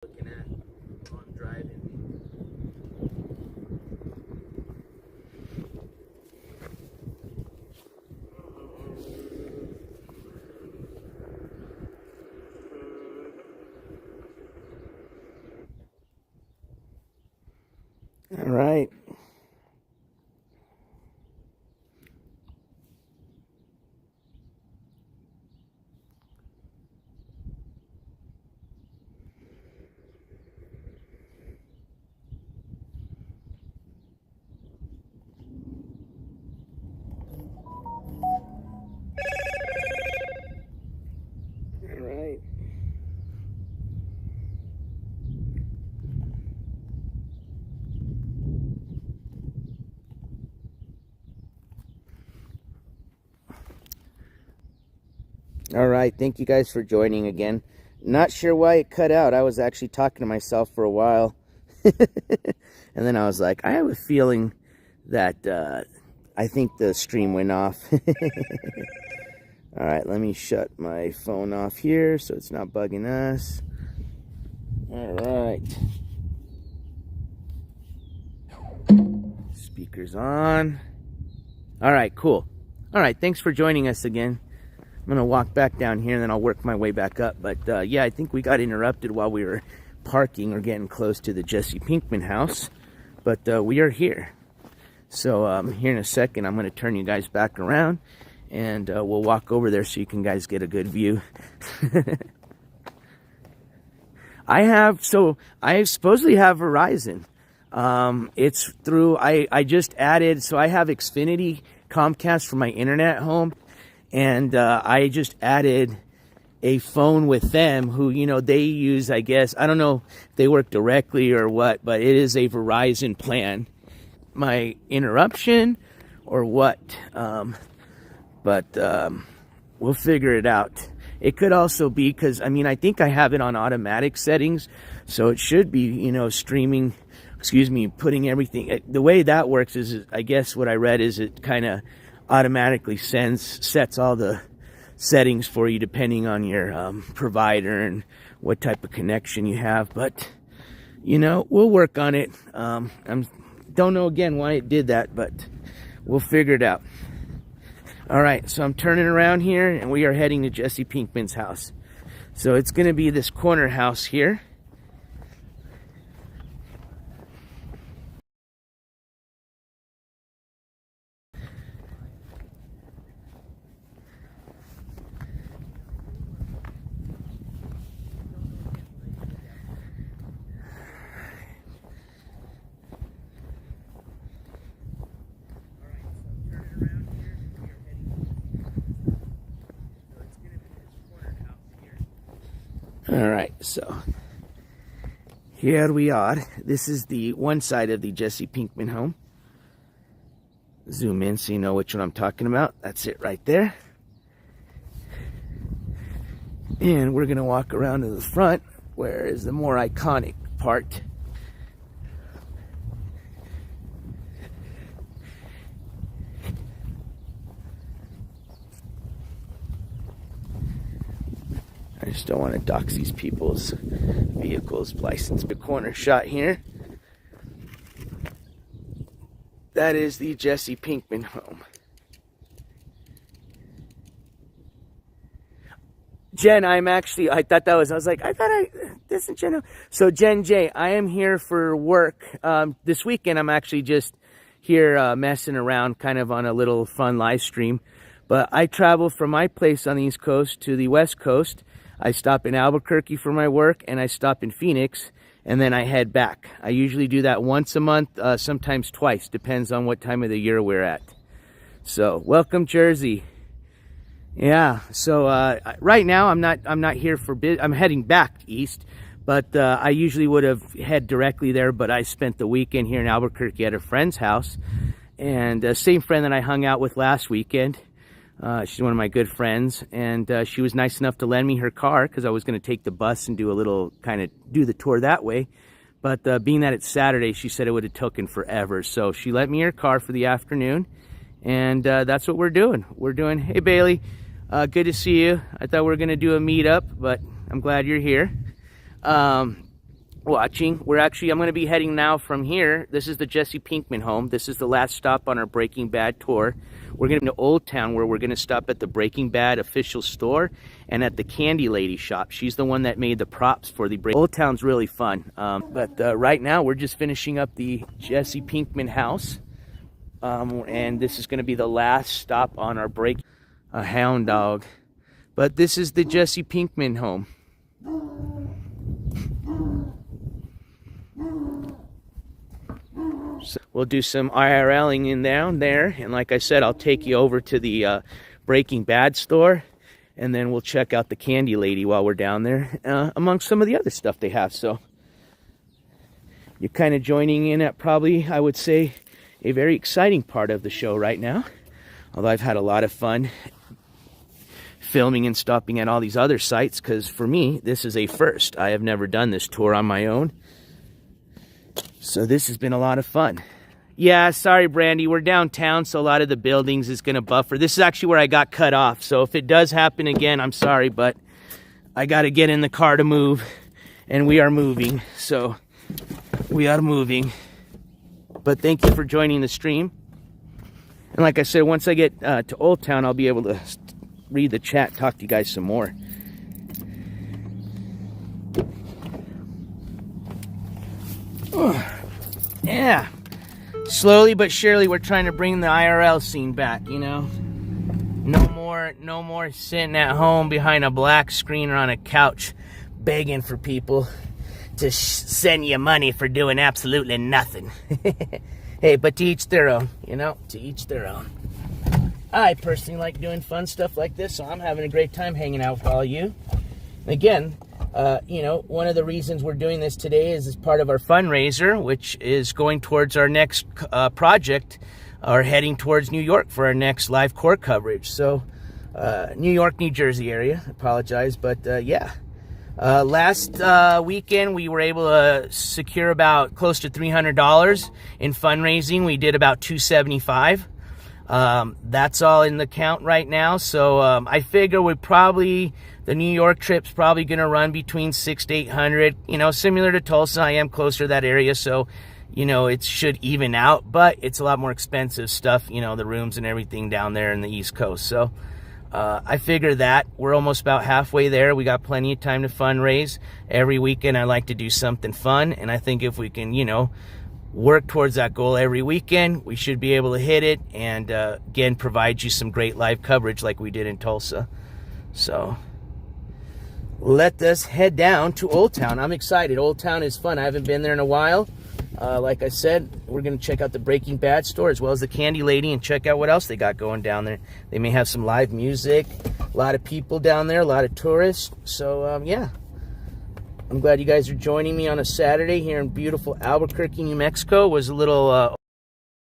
looking at while I'm driving. All right. All right, thank you guys for joining again. Not sure why it cut out. I was actually talking to myself for a while. And then I was like, I have a feeling that I think the stream went off. All right, let me shut my phone off here so it's not bugging us. All right. Speakers on. All right, cool. All right, thanks for joining us again. I'm going to walk back down here and then I'll work my way back up. But yeah, I think we got interrupted while we were parking or getting close to the Jesse Pinkman house. But we are here. So here in a second, I'm going to turn you guys back around and we'll walk over there so you can guys get a good view. I supposedly have Verizon. It's through, I just added, so I have Xfinity Comcast for my internet at home. And I just added a phone with them who, you know, they use, I guess, I don't know if they work directly or what, but it is a Verizon plan. My interruption or what? But we'll figure it out. It could also be because, I mean, I think I have it on automatic settings, so it should be, you know, streaming, putting everything. The way that works is, I guess what I read is it kind of automatically sets all the settings for you depending on your provider and what type of connection you have. But you know, we'll work on it. I don't know again why it did that, but we'll figure it out. All right, so I'm turning around here and we are heading to Jesse Pinkman's house. So it's going to be this corner house here. All right, so here we are. This is the one side of the Jesse Pinkman home. Zoom in so you know which one I'm talking about. That's it right there. And we're going to walk around to the front, where is the more iconic part. I just don't want to dox these people's vehicles' license. The corner shot here. That is the Jesse Pinkman home. Jen, I this is Jen. So Jen J, I am here for work. This weekend I'm actually just here messing around kind of on a little fun live stream. But I travel from my place on the East Coast to the West Coast. I stop in Albuquerque for my work, and I stop in Phoenix, and then I head back. I usually do that once a month, sometimes twice, depends on what time of the year we're at. So, welcome Jersey. Yeah, so right now I'm not here for I'm heading back east, but I usually would have head directly there, but I spent the weekend here in Albuquerque at a friend's house, and same friend that I hung out with last weekend. She's one of my good friends, and she was nice enough to lend me her car because I was going to take the bus and do a little do the tour that way. But being that it's Saturday, she said it would have taken forever. So she lent me her car for the afternoon, and that's what we're doing. Hey Bailey, good to see you. I thought we were going to do a meetup, but I'm glad you're here. watching. I'm going to be heading now from here. This is the Jesse Pinkman home. This is the last stop on our Breaking Bad tour. We're going to go to Old Town, where we're going to stop at the Breaking Bad official store and at the Candy Lady shop. She's the one that made the props for the Old Town's really fun. But right now we're just finishing up the Jesse Pinkman house. And this is going to be the last stop on our break. A hound dog. But this is the Jesse Pinkman home. So we'll do some IRLing in down there, and like I said, I'll take you over to the Breaking Bad store, and then we'll check out the Candy Lady while we're down there, amongst some of the other stuff they have. So you're kind of joining in at probably, I would say, a very exciting part of the show right now. Although I've had a lot of fun filming and stopping at all these other sites, because for me, this is a first. I have never done this tour on my own. So this has been a lot of fun. Yeah, sorry, Brandy. We're downtown, so a lot of the buildings is going to buffer. This is actually where I got cut off. So if it does happen again, I'm sorry, but I got to get in the car to move. And we are moving. So we are moving. But thank you for joining the stream. And like I said, once I get to Old Town, I'll be able to read the chat, talk to you guys some more. Yeah, slowly but surely we're trying to bring the IRL scene back, you know. No more sitting at home behind a black screen or on a couch begging for people to send you money for doing absolutely nothing. Hey, but to each their own, you know, to each their own. I personally like doing fun stuff like this, so I'm having a great time hanging out with all of you. Again, you know, one of the reasons we're doing this today is as part of our fundraiser, which is going towards our next project, or heading towards New York for our next live court coverage. So, New York, New Jersey area. I apologize, but yeah. Last weekend, we were able to secure about close to $300 in fundraising. We did about $275. That's all in the count right now. So I figure the New York trip's probably going to run between $600 to $800. You know, similar to Tulsa, I am closer to that area, so you know it should even out. But it's a lot more expensive stuff. You know, the rooms and everything down there in the East Coast. So I figure that we're almost about halfway there. We got plenty of time to fundraise. Every weekend, I like to do something fun, and I think if we can, you know, work towards that goal every weekend, we should be able to hit it, and again, provide you some great live coverage like we did in Tulsa. So let us head down to Old Town. I'm excited. Old Town is fun. I haven't been there in a while. Like I said, we're going to check out the Breaking Bad store as well as the Candy Lady and check out what else they got going down there. They may have some live music, a lot of people down there, a lot of tourists. So yeah, I'm glad you guys are joining me on a Saturday here in beautiful Albuquerque, New Mexico. It was a little,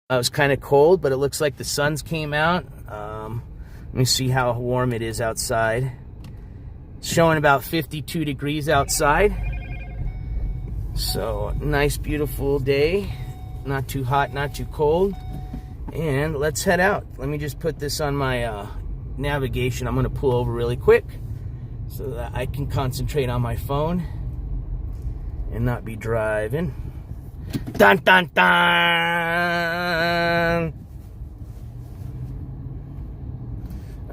it was kind of cold, but it looks like the sun's came out. Let me see how warm it is outside. It's showing about 52 degrees outside. So, nice, beautiful day. Not too hot, not too cold. And let's head out. Let me just put this on my navigation. I'm going to pull over really quick so that I can concentrate on my phone and not be driving. Dun, dun, dun!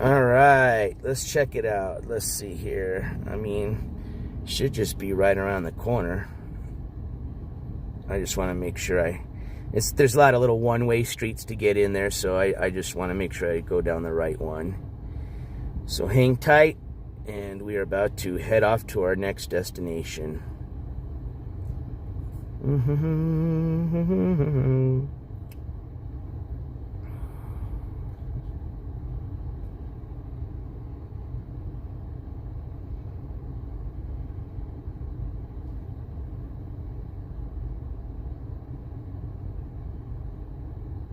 All right, let's check it out. Let's see here. I mean, should just be right around the corner. I just want to make sure there's a lot of little one-way streets to get in there, so I just want to make sure I go down the right one. So hang tight, and we are about to head off to our next destination.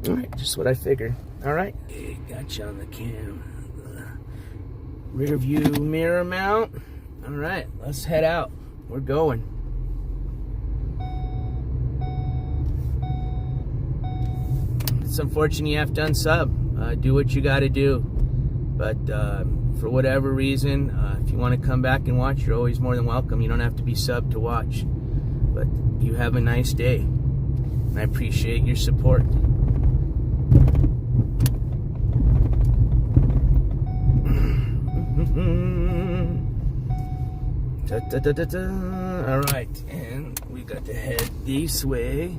All right, just what I figured. All right, got you on the cam. Rear view mirror mount. All right, let's head out. We're going. It's unfortunate you have to unsub. Do what you got to do. But for whatever reason, if you want to come back and watch, you're always more than welcome. You don't have to be subbed to watch. But you have a nice day. I appreciate your support. All right, and we got to head this way,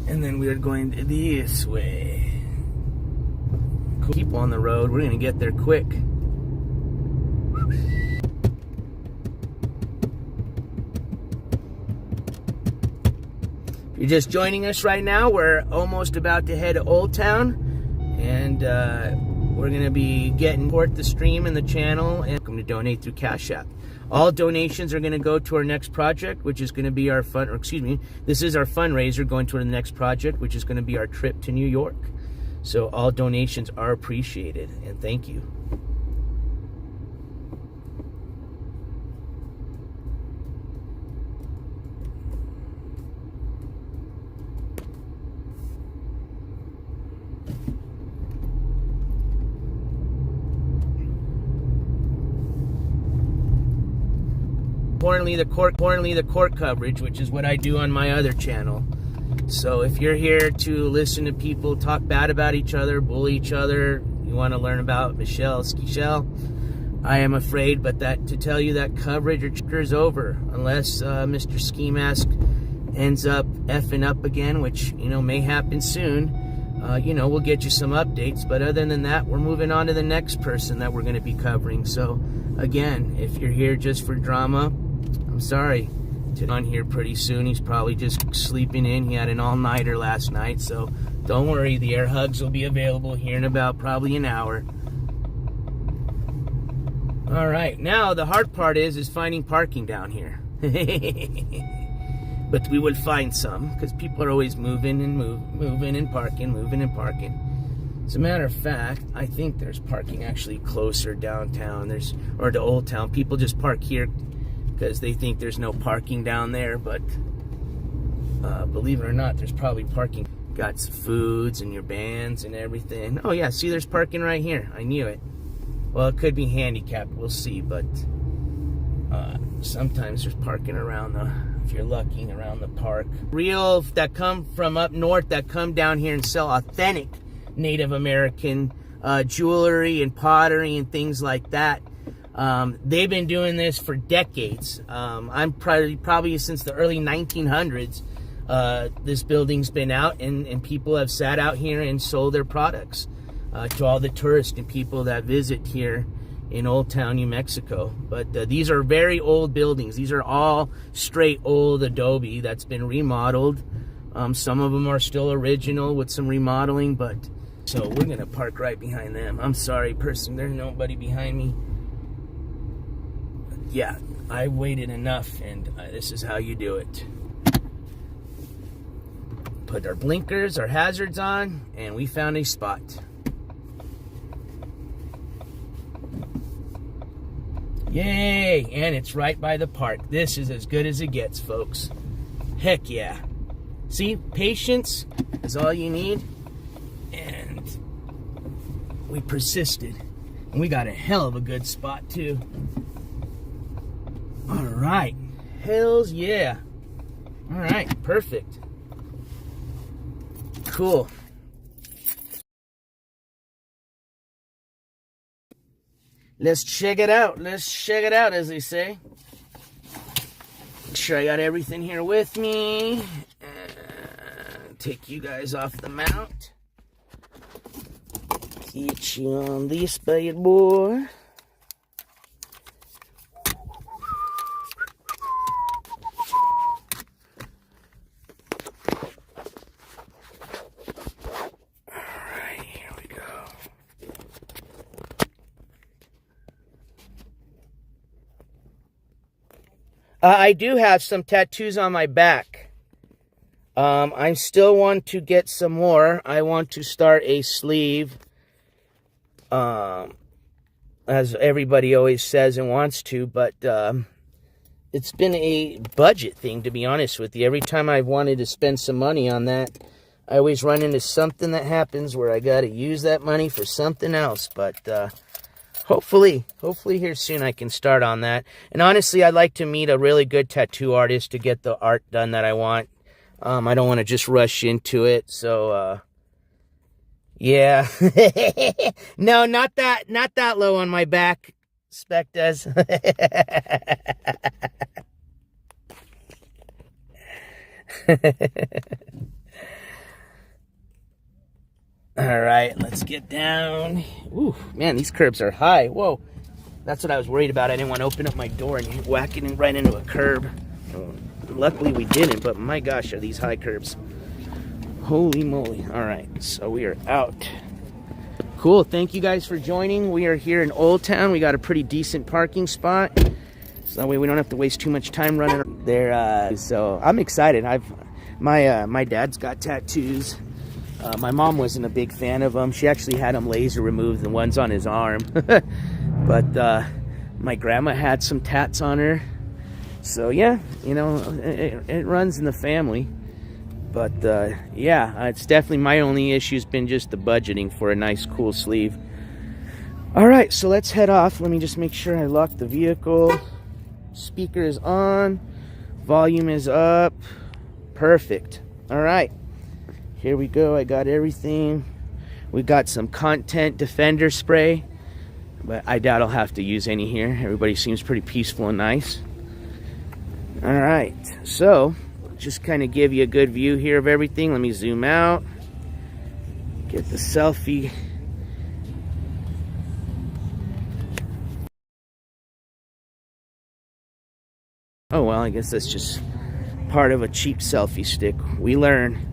and then we are going this way. Cool. Keep on the road. We're gonna get there quick. If you're just joining us right now, we're almost about to head to Old Town, and we're going to be getting support the stream and the channel, and welcome to donate through Cash App. All donations are going to go to our next project, which is going to be our this is our fundraiser going to the next project, which is going to be our trip to New York. So all donations are appreciated, and thank you. Importantly, the court coverage, which is what I do on my other channel. So if you're here to listen to people talk bad about each other, bully each other, you want to learn about Michelle Skichelle, I am afraid, but to tell you that coverage is over unless Mr. Ski Mask ends up effing up again, which may happen soon. We'll get you some updates, but other than that, we're moving on to the next person that we're going to be covering. So again, if you're here just for drama, I'm sorry. On here pretty soon. He's probably just sleeping in. He had an all-nighter last night, so don't worry. The air hugs will be available here in about probably an hour. All right, now the hard part is finding parking down here. But we will find some because people are always moving and parking. As a matter of fact, I think there's parking actually closer downtown. Or to Old Town. People just park here because they think there's no parking down there, but believe it or not, there's probably parking. Got some foods and your bands and everything. Oh yeah, see, there's parking right here. I knew it. Well, it could be handicapped, we'll see, but sometimes there's parking around if you're lucky, around the park. Real that come from up north that come down here and sell authentic Native American jewelry and pottery and things like that. They've been doing this for decades. I'm probably since the early 1900s. This building's been out, and people have sat out here and sold their products to all the tourists and people that visit here in Old Town, New Mexico. But these are very old buildings. These are all straight old adobe that's been remodeled. Some of them are still original with some remodeling, but so we're gonna park right behind them. I'm sorry, person, there's nobody behind me. Yeah, I waited enough, and this is how you do it. Put our blinkers, our hazards on, and we found a spot. Yay! And it's right by the park. This is as good as it gets, folks. Heck yeah. See, patience is all you need, and we persisted. And we got a hell of a good spot, too. All right. Hells yeah. All right. Perfect. Cool. Let's check it out. Let's check it out, as they say. Make sure I got everything here with me. Take you guys off the mount. Get you on this bad boy. I do have some tattoos on my back. I still want to get some more. I want to start a sleeve. As everybody always says and wants to, but it's been a budget thing, to be honest with you. Every time I've wanted to spend some money on that, I always run into something that happens where I got to use that money for something else. But hopefully here soon I can start on that. And honestly, I'd like to meet a really good tattoo artist to get the art done that I want. I don't want to just rush into it. So, yeah. No, not that low on my back. Spec does. All right, let's get down. Ooh, man, these curbs are high. Whoa, that's what I was worried about. I didn't want to open up my door and whack it right into a curb. Luckily we didn't, but my gosh, are these high curbs. Holy moly. All right, so we are out. Cool, thank you guys for joining. We are here in Old Town. We got a pretty decent parking spot, so that way we don't have to waste too much time running there. So I'm excited. My dad's got tattoos. My mom wasn't a big fan of them. She actually had them laser removed, the ones on his arm. But my grandma had some tats on her. So yeah, you know, it runs in the family. But yeah, it's definitely my only issue's been just the budgeting for a nice cool sleeve. All right, so let's head off. Let me just make sure I lock the vehicle. Speaker is on. Volume is up. Perfect. All right. Here we go. I got everything. We got some content defender spray, but I doubt I'll have to use any here. Everybody seems pretty peaceful and nice. All right, so just kind of give you a good view here of everything. Let me zoom out, get the selfie. Oh well, I guess that's just part of a cheap selfie stick. We learn.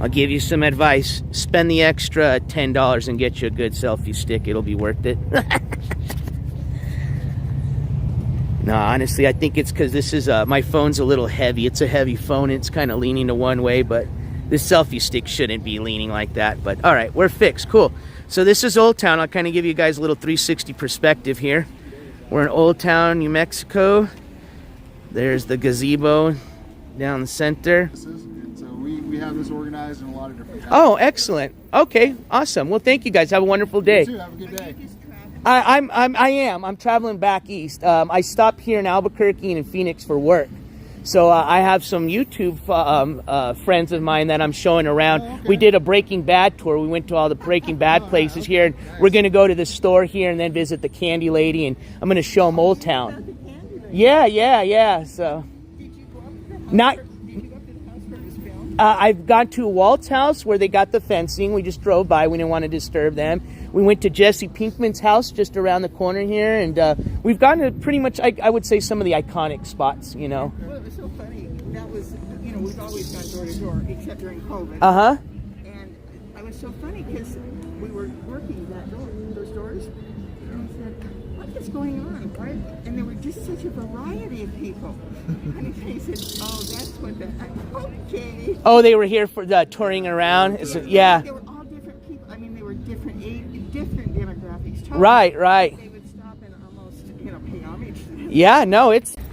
I'll give you some advice. Spend the extra $10 and get you a good selfie stick. It'll be worth it. No, honestly, I think it's because this is, my phone's a little heavy. It's a heavy phone. It's kind of leaning to one way, but this selfie stick shouldn't be leaning like that. But all right, we're fixed. Cool. So this is Old Town. I'll kind of give you guys a little 360 perspective here. We're in Old Town, New Mexico. There's the gazebo down the center. We have this organized in a lot of different countries. Oh, excellent. Okay, awesome. Well, thank you guys. Have a wonderful day. You too. Have a good day. I'm traveling back east. I stopped here in Albuquerque and in Phoenix for work. So I have some YouTube friends of mine that I'm showing around. Oh, okay. We did a Breaking Bad tour. We went to all the Breaking Bad places here. And nice. We're going to go to the store here and then visit the Candy Lady. And I'm going to show them Old Town. Yeah. So, not... I've gone to Walt's house where they got the fencing. We just drove by. We didn't want to disturb them. We went to Jesse Pinkman's house just around the corner here. And we've gone to pretty much, I would say, some of the iconic spots, you know. Well, it was so funny. That was, you know, we've always gone door to door, except during COVID. Uh-huh. And it was so funny because we were working those doors. And I said, what is going on? Why? And there were just such a variety of people. And he said, oh, that's what the, okay. Oh, they were here for the touring around? Yeah. They were all different people. I mean, they were different age, different demographics. Totally. Right. They would stop and almost, you know, pay homage to them. Yeah, no, it's...